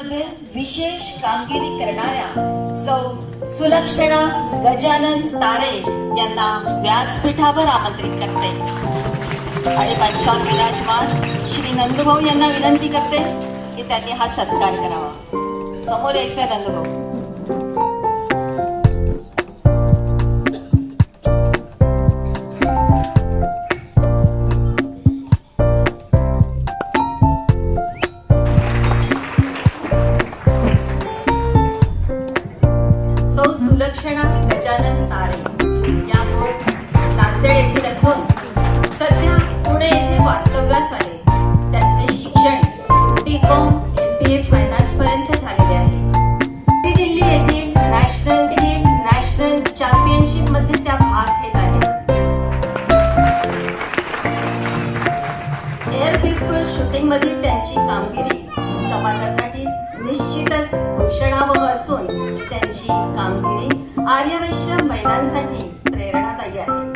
मध्ये विशेष कामगिरी करणाऱ्या सौ सुलक्षणा गजानन तारे यांना व्यासपीठावर आमंत्रित करते आणि मंचावर विराजमान श्री नंदुभाऊ यांना विनंती करते की त्यांनी हा सत्कार करावा. समोर यायचं नंदुभाऊ. सौ सुलक्षणा गजानन तारे या मूळ नांदेड येथील असून सध्या पुणे येथे वास्तव्यास आहे. त्यांचे शिक्षण B.Com MBA फायनान्स पर्यंत झालेले आहे. नवी दिल्ली येथील नॅशनल चॅम्पियनशिप मध्ये त्या भाग घेत आहेत. एअर पिस्तूल शूटिंग मधील त्यांची कामगिरी समाजासाठी निश्चितच घोषणावह असून त्यांची कामगिरी आर्यवैश्य महिलांसाठी प्रेरणादायी आहे.